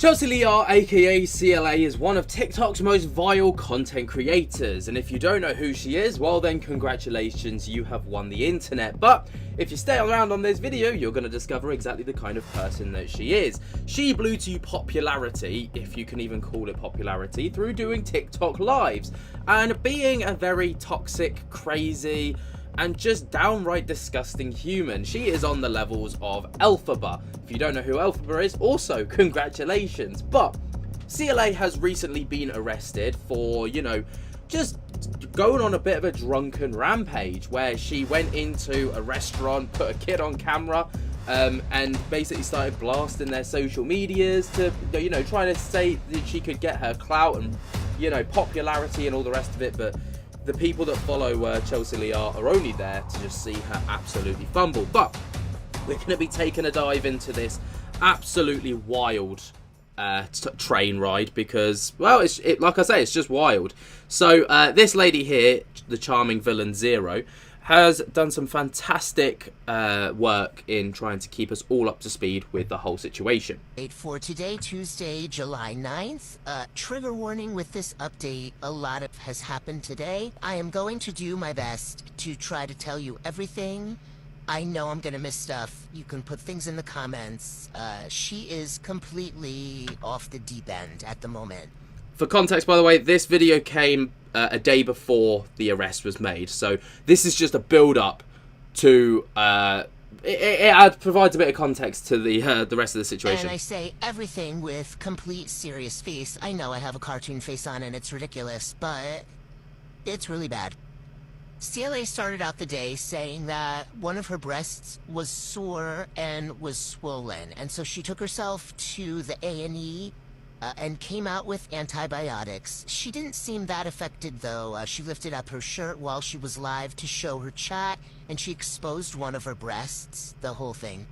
Chelsea Liar, aka CLA, is one of TikTok's most vile content creators, and if you don't know who she is, well then congratulations, you have won the internet. But if you stay around on this video, you're going to discover exactly the kind of person that she is. She blew to popularity, if you can even call it popularity, through doing TikTok lives, and being a very toxic, crazy, and just downright disgusting human. She is on the levels of Elphaba. If you don't know who Elphaba is, also congratulations. But CLA has recently been arrested for, you know, just going on a bit of a drunken rampage, where she went into a restaurant, put a kid on camera, and basically started blasting their social medias to, you know, trying to say that she could get her clout and, you know, popularity and all the rest of it. But the people that follow Chelsea Liar are only there to just see her absolutely fumble. But we're going to be taking a dive into this absolutely wild train ride because, well, like I say, it's just wild. So this lady here, the charming villain Zero, has done some fantastic work in trying to keep us all up to speed with the whole situation. For today, Tuesday, July 9th, trigger warning with this update, a lot has happened today. I am going to do my best to try to tell you everything. I know I'm gonna miss stuff. You can put things in the comments. She is completely off the deep end at the moment. For context, by the way, this video came a day before the arrest was made, so this is just a build-up to it provides a bit of context to the rest of the situation. And I say everything with complete serious face. I know I have a cartoon face on and it's ridiculous, but it's really bad. CLA started out the day saying that one of her breasts was sore and was swollen, and so she took herself to the A&E and came out with antibiotics. She didn't seem that affected, though. She lifted up her shirt while she was live to show her chat, and she exposed one of her breasts, the whole thing.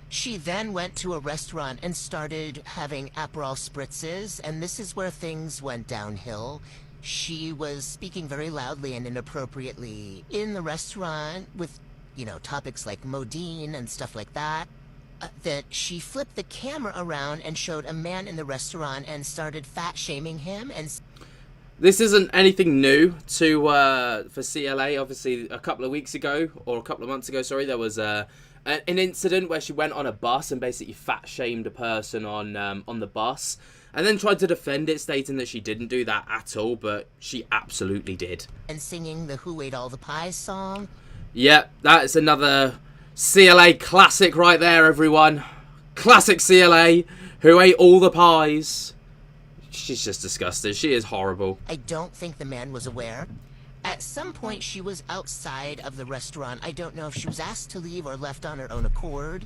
She then went to a restaurant and started having Aperol spritzes, and this is where things went downhill. She was speaking very loudly and inappropriately in the restaurant with, you know, topics like Modine and stuff like that. That she flipped the camera around and showed a man in the restaurant and started fat-shaming him. And this isn't anything new to for CLA. Obviously, a couple of weeks ago, or a couple of months ago, sorry, there was an incident where she went on a bus and basically fat-shamed a person on the bus, and then tried to defend it, stating that she didn't do that at all, but she absolutely did. And singing the Who Ate All the Pies song. Yeah, that's another CLA classic right there, everyone. Classic CLA, who ate all the pies. She's just disgusting. She is horrible. I don't think the man was aware. At some point, she was outside of the restaurant. I don't know if she was asked to leave or left on her own accord.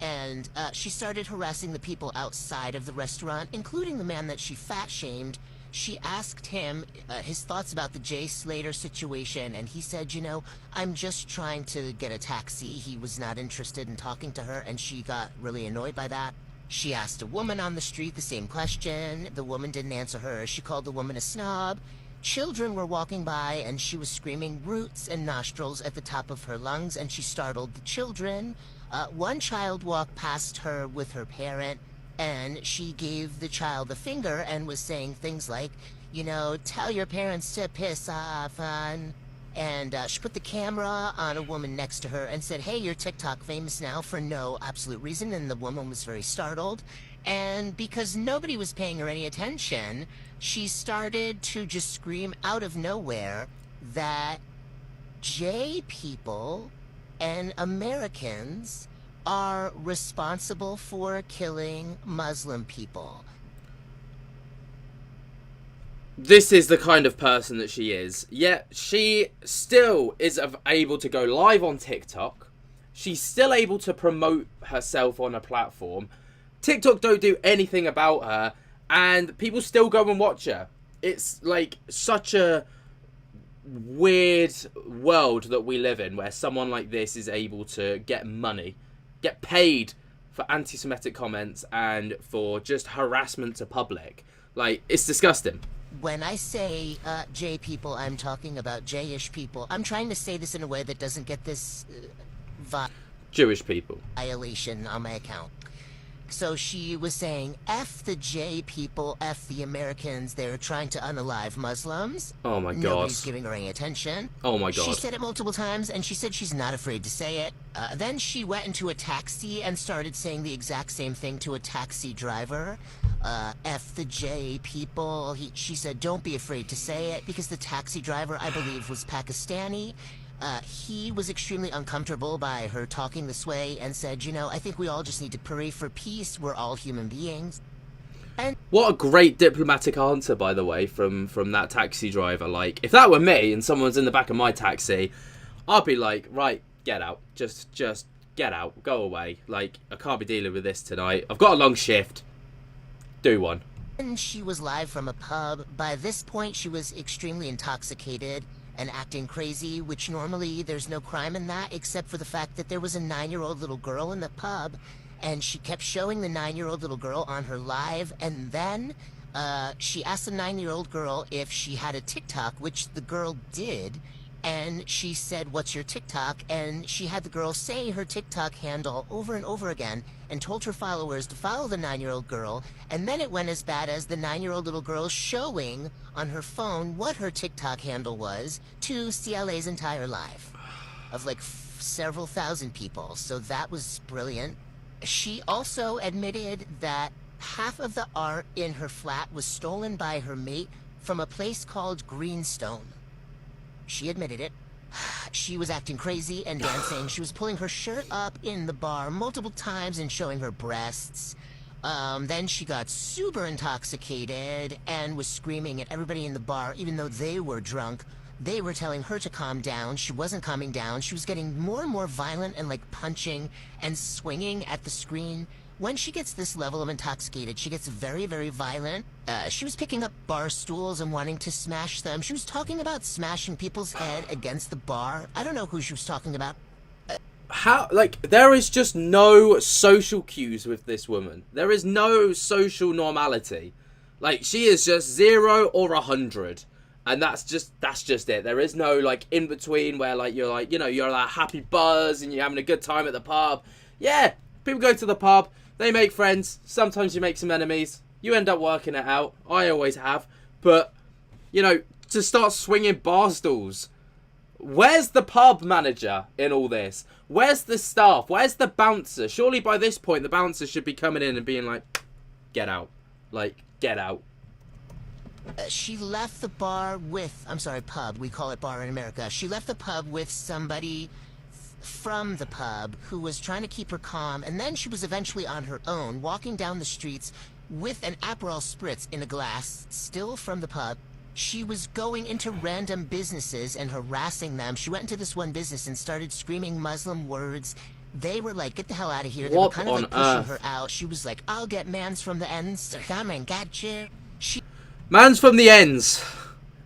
And she started harassing the people outside of the restaurant, including the man that she fat-shamed. She asked him his thoughts about the Jay Slater situation, and he said, you know, I'm just trying to get a taxi. He was not interested in talking to her, and she got really annoyed by that. She asked a woman on the street the same question. The woman didn't answer her. She called the woman a snob. Children were walking by, and she was screaming roots and nostrils at the top of her lungs, and she startled the children. One child walked past her with her parent, and she gave the child the finger and was saying things like, you know, tell your parents to piss off on. And she put the camera on a woman next to her and said, hey, you're TikTok famous now, for no absolute reason. And the woman was very startled. And because nobody was paying her any attention, she started to just scream out of nowhere that J people and Americans are responsible for killing Muslim people. This is the kind of person that she is. Yet she still is able to go live on TikTok. She's still able to promote herself on a platform. TikTok don't do anything about her, and people still go and watch her. It's like such a weird world that we live in, where someone like this is able to get money, get paid for anti-Semitic comments and for just harassment to public. Like, it's disgusting. When I say J people, I'm talking about J-ish people. I'm trying to say this in a way that doesn't get this Jewish people. Violation on my account. So she was saying, F the J people, F the Americans, they're trying to unalive Muslims. Oh my god. Nobody's giving her any attention. Oh my She god. said it multiple times, and she said she's not afraid to say it. Then she went into a taxi and started saying the exact same thing to a taxi driver. F the J people. She said, don't be afraid to say it, because the taxi driver, I believe, was Pakistani. He was extremely uncomfortable by her talking this way and said, you know, I think we all just need to pray for peace. We're all human beings. And what a great diplomatic answer, by the way, from that taxi driver. Like, if that were me and someone's in the back of my taxi, I'd be like, right, get out. Just get out. Go away. Like, I can't be dealing with this tonight. I've got a long shift. Do one. And she was live from a pub. By this point, she was extremely intoxicated and acting crazy, which normally there's no crime in that, except for the fact that there was a 9-year-old little girl in the pub, and she kept showing the 9-year-old little girl on her live, and then she asked the 9-year-old girl if she had a TikTok, which the girl did, and she said, what's your TikTok? And she had the girl say her TikTok handle over and over again and told her followers to follow the 9-year-old girl. And then it went as bad as the 9-year-old little girl showing on her phone what her TikTok handle was to CLA's entire life of like several thousand people. So that was brilliant. She also admitted that half of the art in her flat was stolen by her mate from a place called Greenstone. She admitted it. She was acting crazy and dancing. She was pulling her shirt up in the bar multiple times and showing her breasts. Then she got super intoxicated and was screaming at everybody in the bar, even though they were drunk. They were telling her to calm down. She wasn't calming down. She was getting more and more violent and like punching and swinging at the screen. When she gets this level of intoxicated, she gets very, very violent. She was picking up bar stools and wanting to smash them. She was talking about smashing people's head against the bar. I don't know who she was talking about. How, like, there is just no social cues with this woman. There is no social normality. Like, she is just 0 or 100. And that's just it. There is no, like, in between where, like, you're like, you know, you're like happy buzz and you're having a good time at the pub. Yeah, people go to the pub. They make friends. Sometimes you make some enemies. You end up working it out. I always have. But, you know, to start swinging bar stools. Where's the pub manager in all this? Where's the staff? Where's the bouncer? Surely by this point, the bouncer should be coming in and being like, get out. Like, get out. She left the bar with, pub. We call it bar in America. She left the pub with somebody from the pub who was trying to keep her calm, and then she was eventually on her own, walking down the streets with an Aperol Spritz in a glass, still from the pub. She was going into random businesses and harassing them. She went into this one business and started screaming Muslim words. They were like, get the hell out of here. They were kind of like pushing her out. She was like, I'll get mans from the ends. Come and get you. Mans from the ends.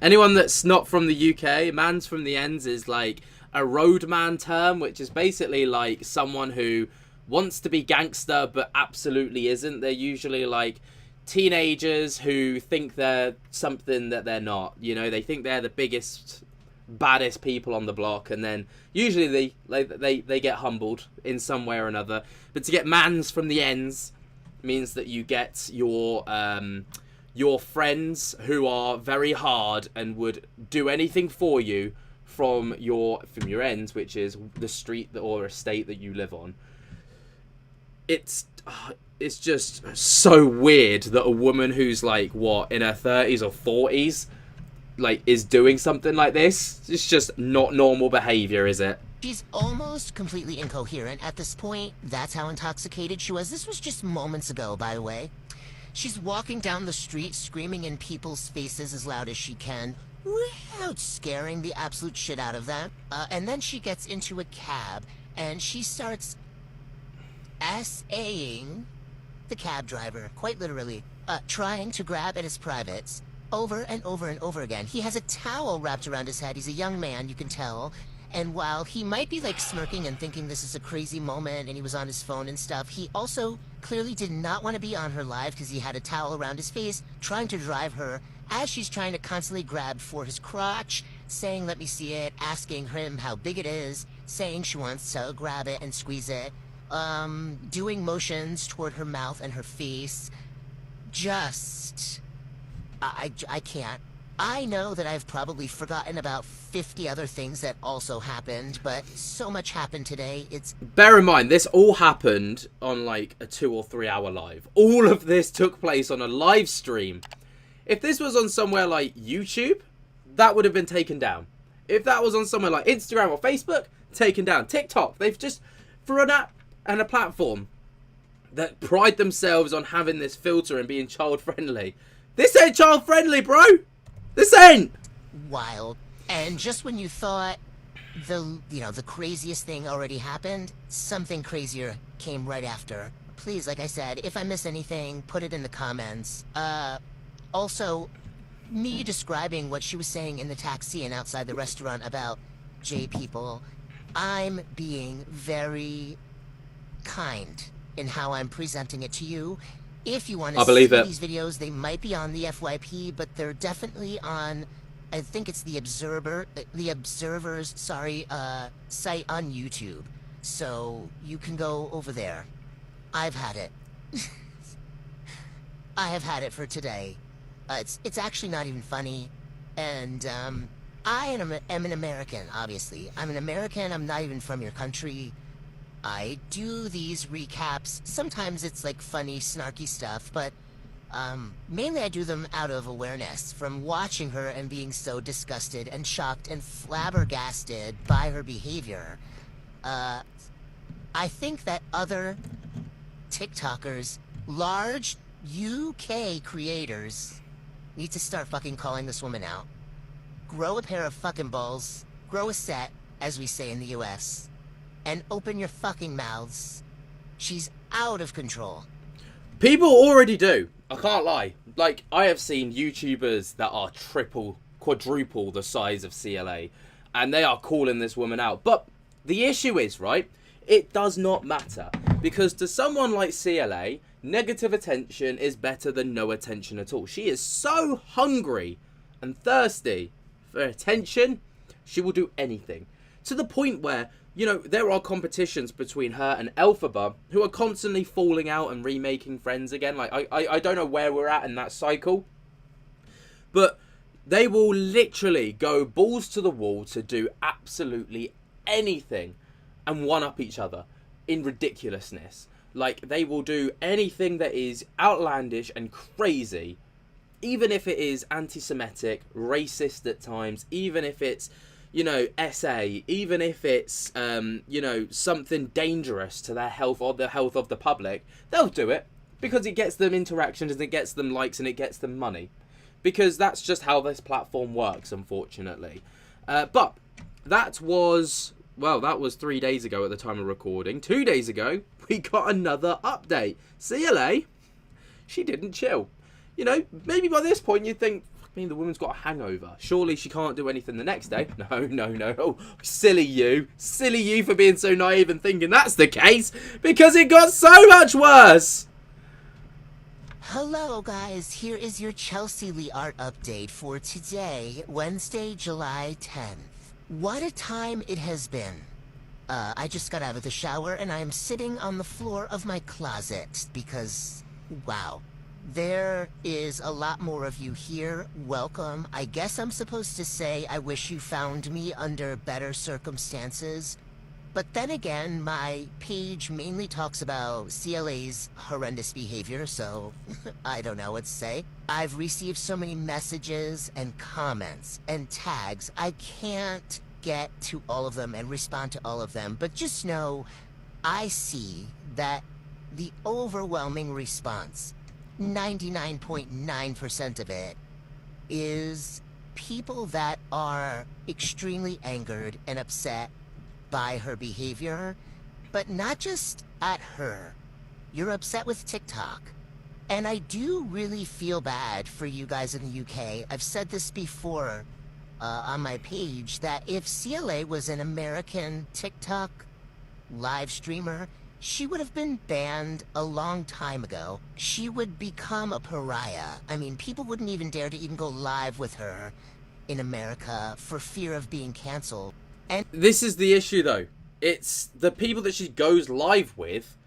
Anyone that's not from the UK, mans from the ends is like a roadman term, which is basically like someone who wants to be gangster but absolutely isn't. They're usually like teenagers who think they're something that they're not. You know, they think they're the biggest, baddest people on the block, and then usually they get humbled in some way or another. But to get mans from the ends means that you get your friends who are very hard and would do anything for you from your ends, which is the street or estate that you live on. It's just so weird that a woman who's like, what, in her 30s or 40s, like, is doing something like this. It's just not normal behavior, is it? She's almost completely incoherent at this point. That's how intoxicated she was. This was just moments ago, by the way. She's walking down the street, screaming in people's faces as loud as she can, without scaring the absolute shit out of them. And then she gets into a cab, and she starts SA-ing the cab driver, quite literally, trying to grab at his privates over and over and over again. He has a towel wrapped around his head. He's a young man, you can tell. And while he might be like smirking and thinking this is a crazy moment and he was on his phone and stuff, he also clearly did not want to be on her live because he had a towel around his face, trying to drive her as she's trying to constantly grab for his crotch, saying, let me see it, asking him how big it is, saying she wants to grab it and squeeze it. doing motions toward her mouth and her face. Just, I can't. I know that I've probably forgotten about 50 other things that also happened, but so much happened today, it's... Bear in mind, this all happened on like a 2 or 3 hour live. All of this took place on a live stream. If this was on somewhere like YouTube, that would have been taken down. If that was on somewhere like Instagram or Facebook, taken down. TikTok, they've just, for an app and a platform that pride themselves on having this filter and being child friendly. This ain't child friendly, bro! This ain't! Wild. And just when you thought the craziest thing already happened, something crazier came right after. Please, like I said, if I miss anything, put it in the comments. Also, me describing what she was saying in the taxi and outside the restaurant about J people, I'm being very kind in how I'm presenting it to you. If you want to see these videos, they might be on the FYP, but they're definitely on, I think it's the Observer's site on YouTube. So you can go over there. I've had it. I have had it for today. It's actually not even funny. And I am an American, obviously. I'm an American, I'm not even from your country. I do these recaps. Sometimes it's like funny, snarky stuff, but mainly I do them out of awareness from watching her and being so disgusted and shocked and flabbergasted by her behavior. I think that other TikTokers, large UK creators, need to start fucking calling this woman out. Grow a pair of fucking balls, grow a set, as we say in the US. And open your fucking mouths. She's out of control. People already do. I can't lie. Like, I have seen YouTubers that are triple, quadruple the size of CLA. And they are calling this woman out. But the issue is, right, it does not matter. Because to someone like CLA, negative attention is better than no attention at all. She is so hungry and thirsty for attention, she will do anything. To the point where, you know, there are competitions between her and Elphaba who are constantly falling out and remaking friends again. Like, I don't know where we're at in that cycle. But they will literally go balls to the wall to do absolutely anything and one-up each other in ridiculousness. Like, they will do anything that is outlandish and crazy, even if it is anti-Semitic, racist at times, even if it's, you know, SA, even if it's, you know, something dangerous to their health or the health of the public, they'll do it because it gets them interactions and it gets them likes and it gets them money. Because that's just how this platform works, unfortunately. But that was, well, that was 3 days ago at the time of recording. 2 days ago, we got another update. CLA, she didn't chill. You know, maybe by this point you'd think, I mean, the woman's got a hangover. Surely she can't do anything the next day. No. Oh, silly you for being so naive and thinking that's the case, because it got so much worse. Hello guys, here is your Chelsea Lee art update for today, Wednesday, July 10th. What a time it has been. I just got out of the shower and I am sitting on the floor of my closet because, wow. There is a lot more of you here. Welcome. I guess I'm supposed to say I wish you found me under better circumstances. But then again, my page mainly talks about CLA's horrendous behavior, so I don't know what to say. I've received so many messages and comments and tags. I can't get to all of them and respond to all of them, but just know I see that the overwhelming response, 99.9% of it, is people that are extremely angered and upset by her behavior, but not just at her. You're upset with TikTok. And I do really feel bad for you guys in the UK. I've said this before on my page, that if CLA was an American TikTok live streamer, she would have been banned a long time ago. She would become a pariah. I mean, people wouldn't even dare to even go live with her in America for fear of being canceled. And this is the issue, though. it's the people that she goes live with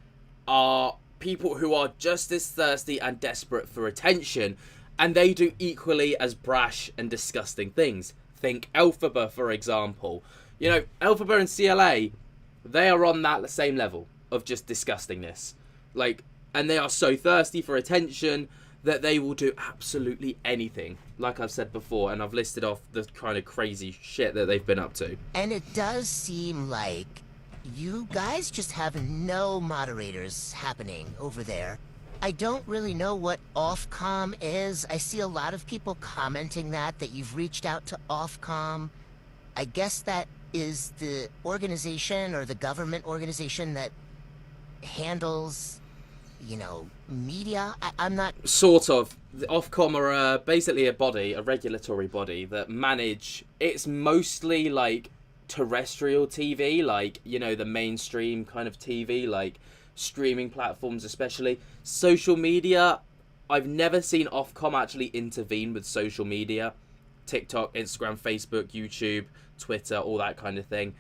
are people who are just as thirsty and desperate for attention, and they do equally as brash and disgusting things. Think Elphaba, for example. You know, Elphaba and CLA, they are on that same level of just disgustingness. Like, and they are so thirsty for attention that they will do absolutely anything, like I've said before, and I've listed off the kind of crazy shit that they've been up to. And it does seem like you guys just have no moderators happening over there. I don't really know what Ofcom is. I see a lot of people commenting that you've reached out to Ofcom. I guess that is the organization or the government organization that handles, you know, media. I'm not... Sort of. The Ofcom are basically a body, a regulatory body that manage... It's mostly like terrestrial TV, like, you know, the mainstream kind of TV, like streaming platforms especially. Social media, I've never seen Ofcom actually intervene with social media. TikTok, Instagram, Facebook, YouTube, Twitter, all that kind of thing.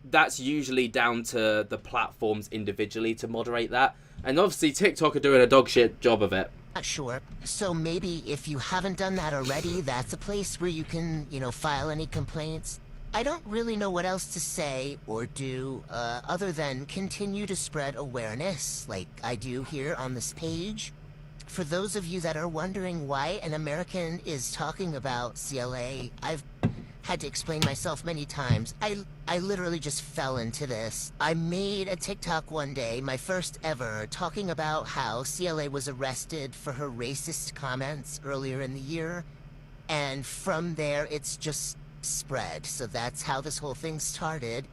That's usually down to the platforms individually to moderate that. And obviously TikTok are doing a dog shit job of it. Not sure. So maybe if you haven't done that already, that's a place where you can, you know, file any complaints. I don't really know what else to say or do other than continue to spread awareness like I do here on this page. For those of you that are wondering why an American is talking about CLA, I've had to explain myself many times. I literally just fell into this. I made a TikTok one day, my first ever, talking about how CLA was arrested for her racist comments earlier in the year. And from there, it's just spread. So that's how this whole thing started.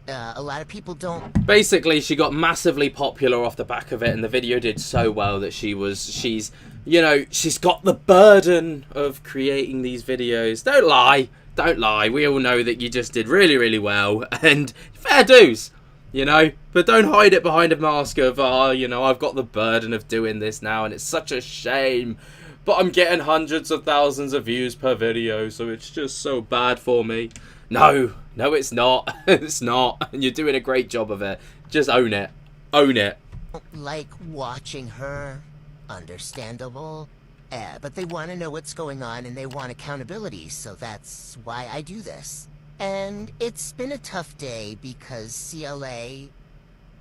A lot of people don't... Basically, she got massively popular off the back of it, and the video did so well that she's, you know, she's got the burden of creating these videos. Don't lie. Don't lie. We all know that you just did really, really well, and fair dues, you know? But don't hide it behind a mask of, oh, you know, I've got the burden of doing this now, and it's such a shame. But I'm getting hundreds of thousands of views per video, so it's just so bad for me. No, it's not. It's not. And you're doing a great job of it. Just own it. Own it. Like watching her. Understandable. But they want to know what's going on and they want accountability, so that's why I do this. And it's been a tough day because CLA,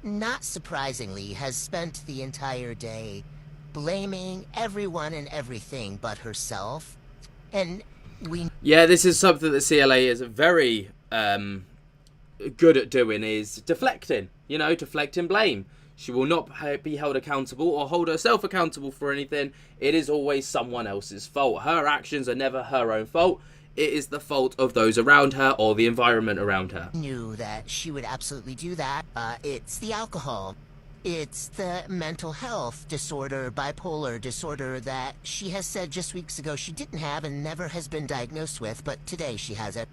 not surprisingly, has spent the entire day blaming everyone and everything but herself. And yeah, this is something that CLA is very good at doing, is deflecting. You know, deflecting blame. She will not be held accountable or hold herself accountable for anything. It is always someone else's fault. Her actions are never her own fault. It is the fault of those around her or the environment around her. Knew that she would absolutely do that. It's the alcohol. It's the mental health disorder, bipolar disorder that she has said just weeks ago she didn't have and never has been diagnosed with, but today she has it.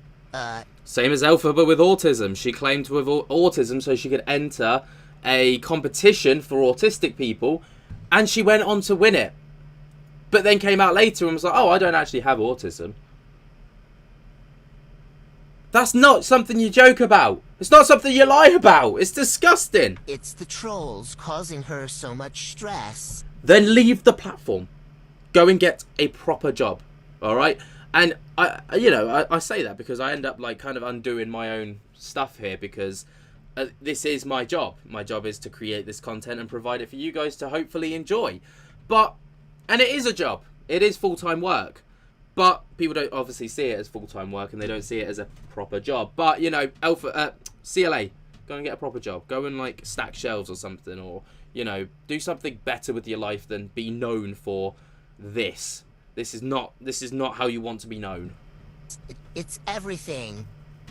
Same as Elphaba with autism. She claimed to have autism so she could enter a competition for autistic people, and she went on to win it. But then came out later and was like, oh, I don't actually have autism. That's not something you joke about. It's not something you lie about. It's disgusting. It's the trolls causing her so much stress. Then leave the platform. Go and get a proper job. All right? And I say that because I end up like kind of undoing my own stuff here because this is my job. My job is to create this content and provide it for you guys to hopefully enjoy. And it is a job. It is full-time work. But people don't obviously see it as full-time work and they don't see it as a proper job. But, you know, CLA, go and get a proper job. Go and, like, stack shelves or something. Or, you know, do something better with your life than be known for this. This is not how you want to be known. It's everything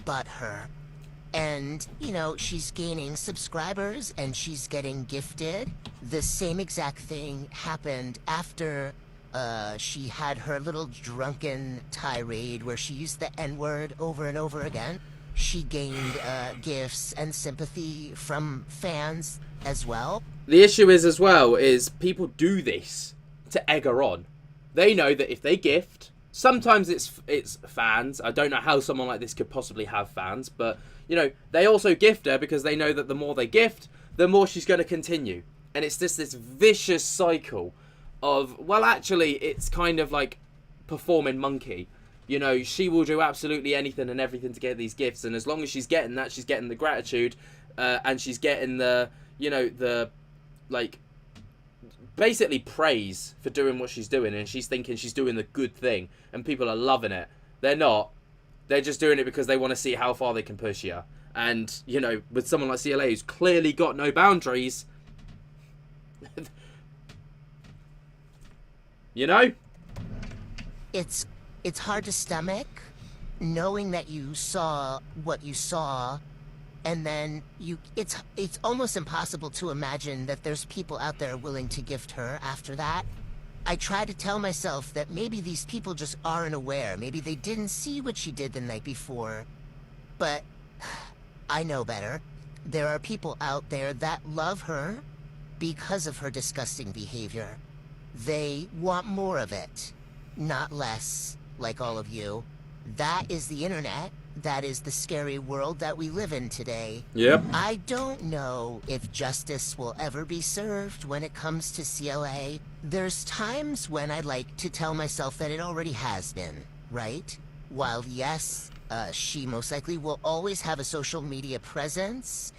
but her. And, you know, she's gaining subscribers and she's getting gifted. The same exact thing happened after she had her little drunken tirade where she used the N-word over and over again. She gained gifts and sympathy from fans as well. The issue is as well is people do this to egg her on. They know that if they gift, Sometimes it's fans. I don't know how someone like this could possibly have fans, but you know, they also gift her because they know that the more they gift, the more she's going to continue. And it's just this vicious cycle of, well, actually, it's kind of like performing monkey. You know, she will do absolutely anything and everything to get these gifts, and as long as she's getting that, she's getting the gratitude, and she's getting the, you know, the, like, basically praise for doing what she's doing, and she's thinking she's doing the good thing, and people are loving it. They're not. They're just doing it because they want to see how far they can push you. And, you know, with someone like CLA who's clearly got no boundaries, you know? It's hard to stomach knowing that you saw what you saw, and then it's almost impossible to imagine that there's people out there willing to gift her after that. I try to tell myself that maybe these people just aren't aware. Maybe they didn't see what she did the night before. But I know better. There are people out there that love her because of her disgusting behavior. They want more of it, not less, like all of you. That is the internet. That is the scary world that we live in today. Yep. I don't know if justice will ever be served when it comes to CLA. There's times when I like to tell myself that it already has been, right? While yes, she most likely will always have a social media presence,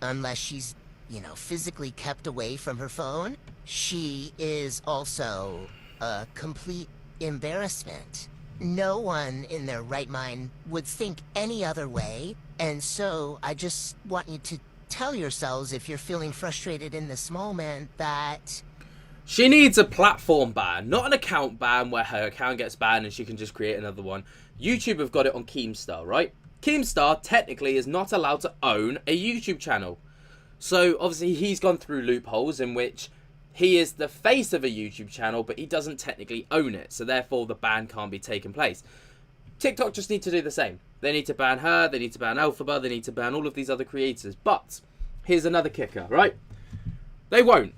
unless she's, you know, physically kept away from her phone, she is also a complete embarrassment. No one in their right mind would think any other way, and so I just want you to tell yourselves, if you're feeling frustrated in this moment, that she needs a platform ban, not an account ban where her account gets banned and she can just create another one. YouTube have got it on Keemstar, right? Keemstar technically is not allowed to own a YouTube channel. So obviously he's gone through loopholes in which he is the face of a YouTube channel, but he doesn't technically own it. So therefore the ban can't be taken place. TikTok just need to do the same. They need to ban her, they need to ban Alphaba, they need to ban all of these other creators. But here's another kicker, right? They won't.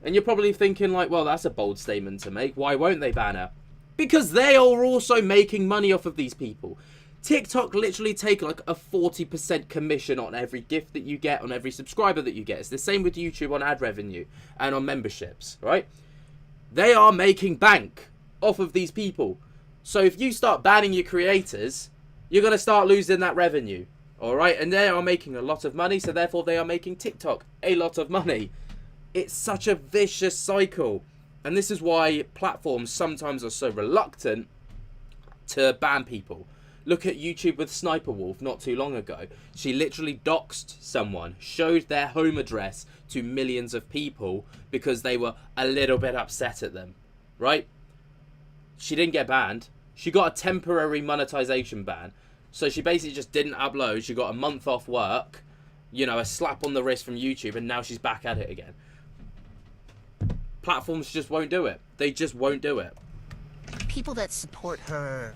And you're probably thinking like, well, that's a bold statement to make. Why won't they ban her? Because they are also making money off of these people. TikTok literally take like a 40% commission on every gift that you get, on every subscriber that you get. It's the same with YouTube on ad revenue and on memberships, right? They are making bank off of these people. So if you start banning your creators, you're going to start losing that revenue, all right? And they are making a lot of money, so therefore they are making TikTok a lot of money. It's such a vicious cycle. And this is why platforms sometimes are so reluctant to ban people. Look at YouTube with Sniper Wolf not too long ago. She literally doxed someone, showed their home address to millions of people because they were a little bit upset at them, right? She didn't get banned. She got a temporary monetization ban. So she basically just didn't upload. She got a month off work, you know, a slap on the wrist from YouTube, and now she's back at it again. Platforms just won't do it. They just won't do it. people that support her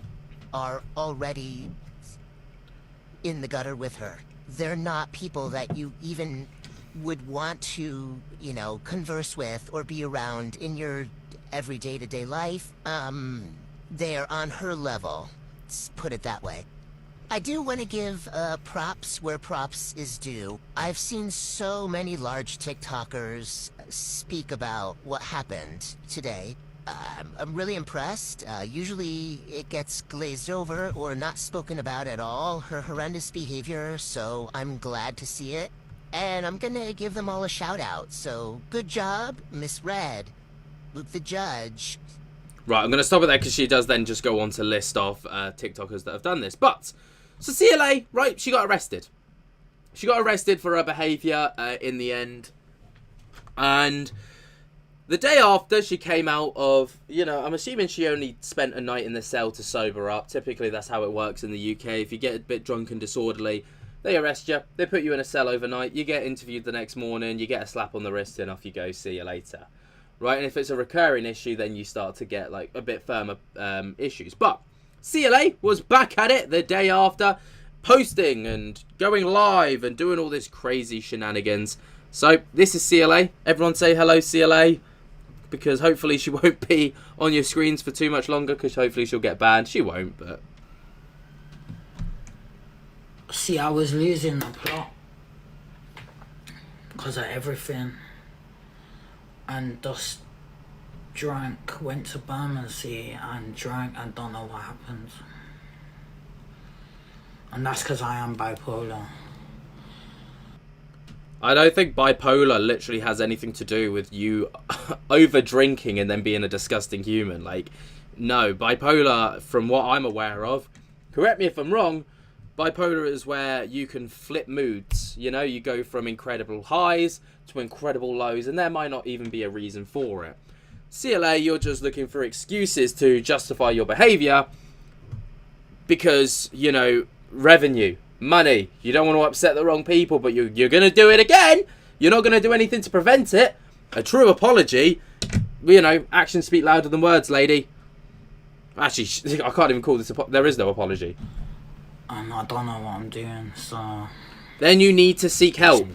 are already in the gutter with her. They're not people that you even would want to, you know, converse with or be around in your everyday to day life. They're on her level. Let's put it that way. I do want to give props where props is due. I've seen so many large TikTokers speak about what happened today. I'm really impressed. Usually it gets glazed over or not spoken about at all, her horrendous behavior, so I'm glad to see it. And I'm gonna give them all a shout out. So good job, Miss Red, Luke the Judge. Right, I'm going to stop it there because she does then just go on to list off TikTokers that have done this. But, so CLA, right, she got arrested. She got arrested for her behaviour in the end. And the day after she came out of, you know, I'm assuming she only spent a night in the cell to sober up. Typically, that's how it works in the UK. If you get a bit drunk and disorderly, they arrest you. They put you in a cell overnight. You get interviewed the next morning. You get a slap on the wrist and off you go. See you later. Right, and if it's a recurring issue, then you start to get like a bit firmer issues. But CLA was back at it the day after, posting and going live and doing all this crazy shenanigans. So this is CLA. Everyone say hello, CLA. because hopefully she won't be on your screens for too much longer, because hopefully she'll get banned. She won't, but... See, I was losing the plot because of everything, and just drank, went to Bermondsey and drank and don't know what happened. And that's because I am bipolar. I don't think bipolar literally has anything to do with you over drinking and then being a disgusting human. Like, no, bipolar, from what I'm aware of, correct me if I'm wrong, bipolar is where you can flip moods. You know, you go from incredible highs to incredible lows, and there might not even be a reason for it. CLA, you're just looking for excuses to justify your behaviour because, you know, revenue, money. You don't want to upset the wrong people, but you're going to do it again. You're not going to do anything to prevent it. A true apology, you know, actions speak louder than words, lady. Actually, I can't even call this there is no apology. I don't know what I'm doing, so... Then you need to seek help.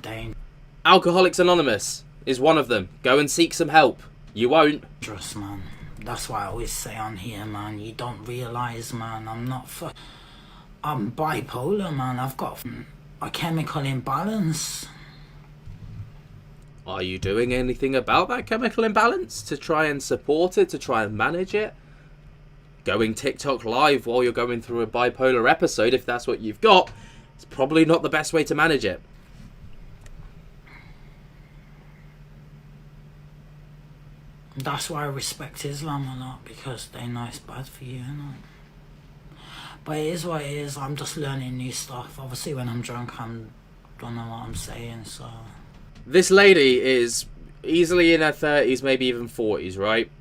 Alcoholics Anonymous is one of them. Go and seek some help. You won't. Trust, man. That's why I always say on here, man. You don't realise, man. I'm bipolar, man. I've got a chemical imbalance. Are you doing anything about that chemical imbalance to try and support it, to try and manage it? Going TikTok live while you're going through a bipolar episode, if that's what you've got, it's probably not the best way to manage it. That's why I respect Islam a lot, because they know it's bad for you, innit? But it is what it is. I'm just learning new stuff. Obviously, when I'm drunk, I don't know what I'm saying, so... This lady is easily in her 30s, maybe even 40s, right?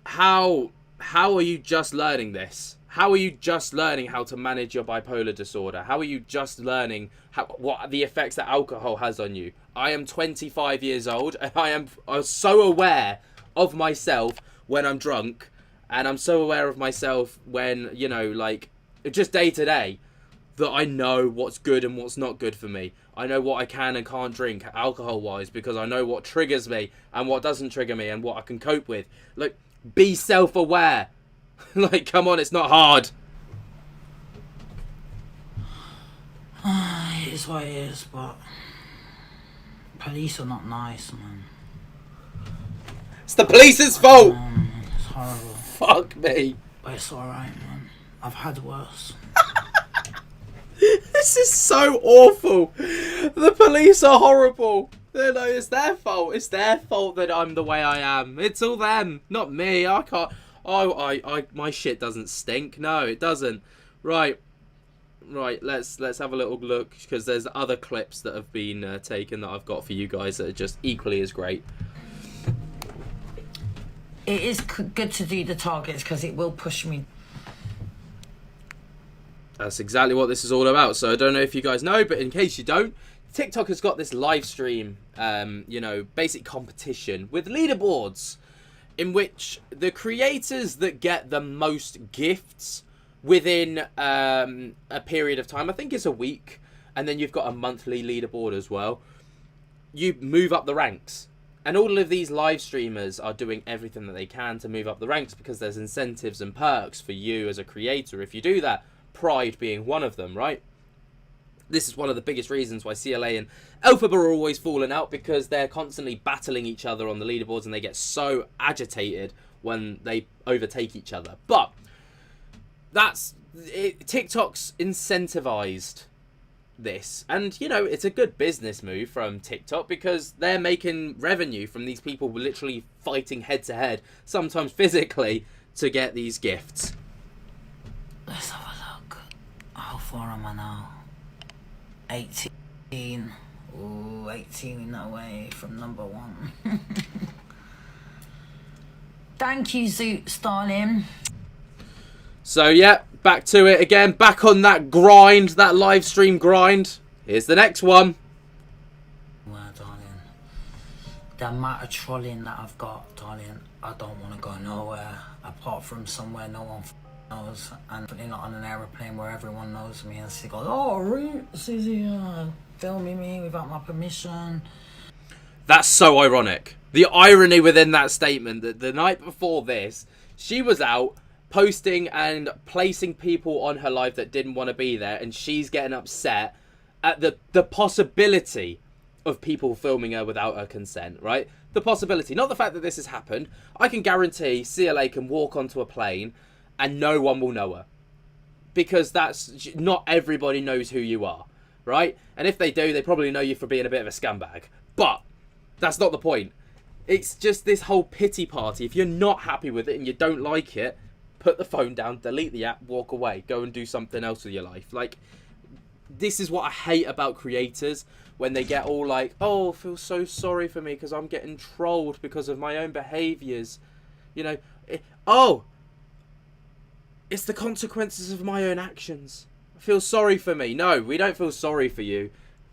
How are you just learning this? How are you just learning how to manage your bipolar disorder? How are you just learning what the effects that alcohol has on you? I am 25 years old, and I'm so aware of myself when I'm drunk, and I'm so aware of myself when, you know, like, just day to day, that I know what's good and what's not good for me. I know what I can and can't drink alcohol-wise, because I know what triggers me and what doesn't trigger me and what I can cope with. Like, be self-aware. Like, come on, it's not hard. It is what it is, but police are not nice, man. It's the police's fault. It's horrible. Fuck me. But it's alright, man. I've had worse. This is so awful. The police are horrible. No, it's their fault. It's their fault that I'm the way I am. It's all them, not me. I can't. My shit doesn't stink. No, it doesn't. Right. Let's have a little look, because there's other clips that have been taken that I've got for you guys that are just equally as great. It is good to do the targets, because it will push me. That's exactly what this is all about. So I don't know if you guys know, but in case you don't, TikTok has got this live stream, you know, basic competition with leaderboards, in which the creators that get the most gifts within a period of time, I think it's a week, and then you've got a monthly leaderboard as well, you move up the ranks. And all of these live streamers are doing everything that they can to move up the ranks, because there's incentives and perks for you as a creator if you do that. Pride being one of them, right? This is one of the biggest reasons why CLA and Alphaba are always falling out, because they're constantly battling each other on the leaderboards, and they get so agitated when they overtake each other. But that's it. TikTok's incentivized this, and you know, it's a good business move from TikTok, because they're making revenue from these people literally fighting head to head, sometimes physically, to get these gifts. Let's have a look. How far am I now? 18. Ooh, 18 away from number 1. Thank you, Zoot Starling. So yeah, back to it again. Back on that grind, that live stream grind. Here's the next one. Well, darling, the amount of trolling that I've got, darling, I don't want to go nowhere apart from somewhere no one knows, and definitely not on an aeroplane where everyone knows me and she goes, oh, Roots is here filming me without my permission. That's so ironic. The irony within that statement that the night before this, she was out posting and placing people on her live that didn't want to be there, and she's getting upset at the possibility of people filming her without her consent, right? The possibility, not the fact that this has happened. I can guarantee CLA can walk onto a plane and no one will know her. Because that's not everybody knows who you are, right? And if they do, they probably know you for being a bit of a scumbag. But that's not the point. It's just this whole pity party. If you're not happy with it and you don't like it, put the phone down, delete the app, walk away, go and do something else with your life. Like, this is what I hate about creators, when they get all like, oh, I feel so sorry for me because I'm getting trolled because of my own behaviours. You know, it's the consequences of my own actions. I feel sorry for me. No, we don't feel sorry for you.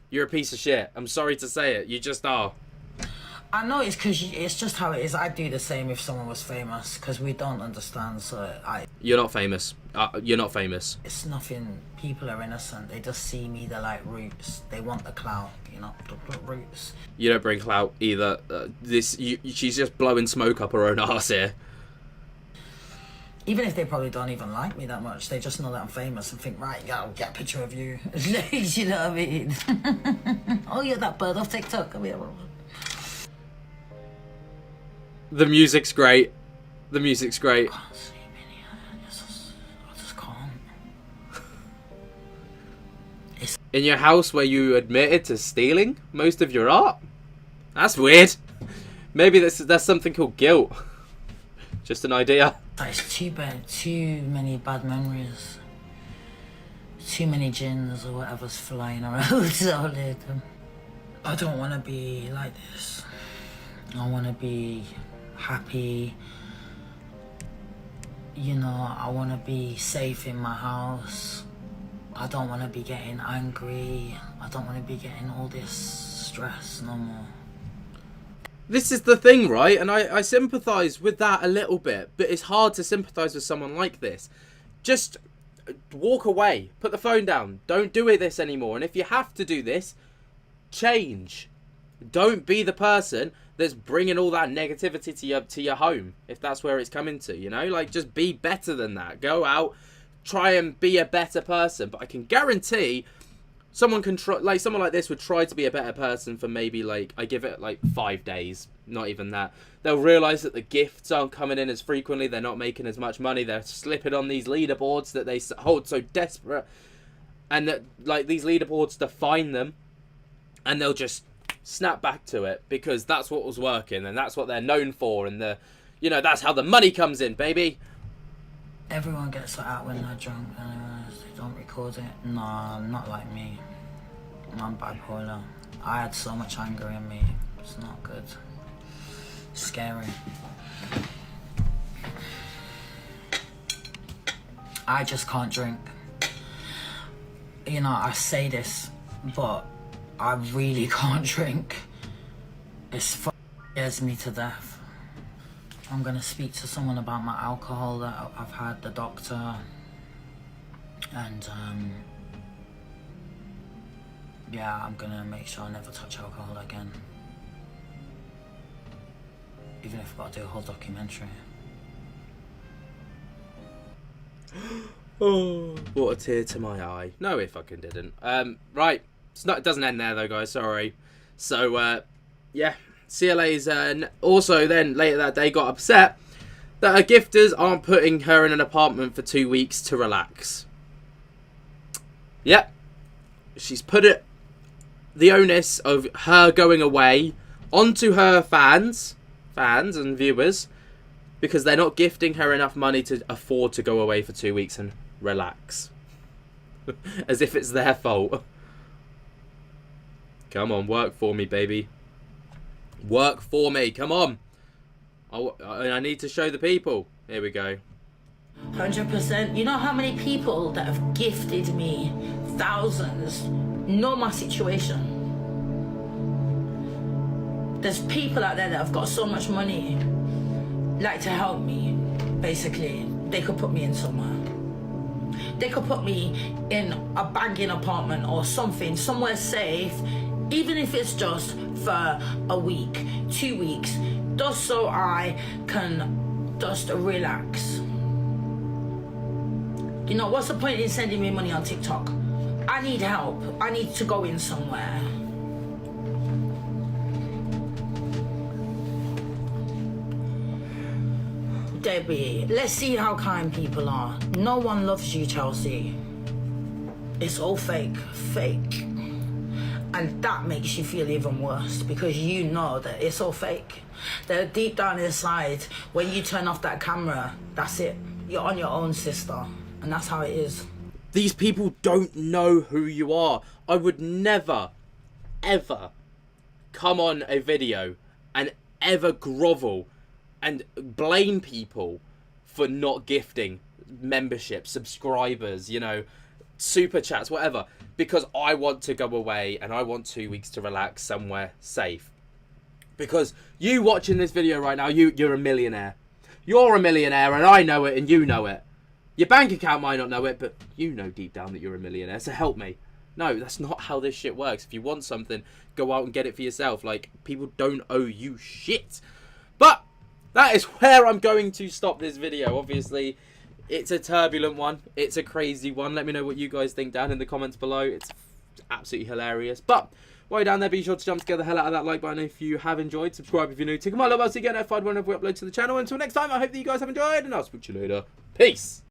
You're a piece of shit. I'm sorry to say it. You just are. I know it's because it's just how it is. I'd do the same if someone was famous, because we don't understand. So You're not famous. You're not famous. It's nothing. People are innocent. They just see me. They're like roots. They want the clout. You know, the roots. You don't bring clout either. She's just blowing smoke up her own arse here. Even if they probably don't even like me that much, they just know that I'm famous and think, right, yeah, I'll get a picture of you. You know what I mean? Oh, you're that bird off TikTok. I mean, the music's great. The music's great. I can't sleep in here. I just can't. In your house where you admitted to stealing most of your art? That's weird. Maybe that's something called guilt. Just an idea. It's too bad. Too many bad memories. Too many jinns or whatever's flying around. So I don't want to be like this. I want to be happy. You know, I want to be safe in my house. I don't want to be getting angry. I don't want to be getting all this stress no more. This is the thing, right? And I sympathise with that a little bit, but it's hard to sympathise with someone like this. Just walk away. Put the phone down. Don't do this anymore. And if you have to do this, change. Don't be the person that's bringing all that negativity to your home, if that's where it's coming to, you know? Like, just be better than that. Go out, try and be a better person. But I can guarantee someone like this would try to be a better person for maybe, like, I give it like 5 days, not even that. They'll realise that the gifts aren't coming in as frequently, they're not making as much money, they're slipping on these leaderboards that they hold so desperate, and that, like, these leaderboards define them, and they'll just snap back to it because that's what was working and that's what they're known for, and that's how the money comes in, baby. Everyone gets it out when they're drunk and they don't record it. No, not like me. I'm bipolar. I had so much anger in me. It's not good. It's scary. I just can't drink. You know, I say this, but I really can't drink. It scares me to death. I'm gonna speak to someone about my alcohol that I've had, the doctor, and yeah, I'm gonna make sure I never touch alcohol again. Even if I've got to do a whole documentary. Oh, what a tear to my eye. No, it fucking didn't. Right, it doesn't end there though, guys, sorry. So, yeah. CLA's also then later that day got upset that her gifters aren't putting her in an apartment for 2 weeks to relax. Yep. She's put the onus of her going away onto her fans and viewers because they're not gifting her enough money to afford to go away for 2 weeks and relax. As if it's their fault. Come on, work for me, baby. Work for me, come on. I need to show the people. Here we go. 100%. You know how many people that have gifted me thousands know my situation? There's people out there that have got so much money, like to help me. Basically, they could put me in somewhere. They could put me in a banging apartment or something, somewhere safe, even if it's just for a week, 2 weeks, just so I can just relax. You know, what's the point in sending me money on TikTok? I need help. I need to go in somewhere. Debbie, let's see how kind people are. No one loves you, Chelsea. It's all fake. And that makes you feel even worse because you know that it's all fake. That deep down inside, when you turn off that camera, that's it. You're on your own, sister. And that's how it is. These people don't know who you are. I would never, ever come on a video and ever grovel and blame people for not gifting memberships, subscribers, you know, super chats, whatever, because I want to go away and I want 2 weeks to relax somewhere safe. Because you watching this video right now, you're a millionaire. You're a millionaire and I know it and you know it. Your bank account might not know it, but you know deep down that you're a millionaire, so help me. No, that's not how this shit works. If you want something, go out and get it for yourself. Like, people don't owe you shit. But that is where I'm going to stop this video. Obviously, it's a turbulent one. It's a crazy one. Let me know what you guys think down in the comments below. It's absolutely hilarious. But while you're down there, be sure to jump to get the hell out of that like button if you have enjoyed. Subscribe if you're new. Tick my little bell so you get notified whenever we upload to the channel. Until next time, I hope that you guys have enjoyed, and I'll speak to you later. Peace.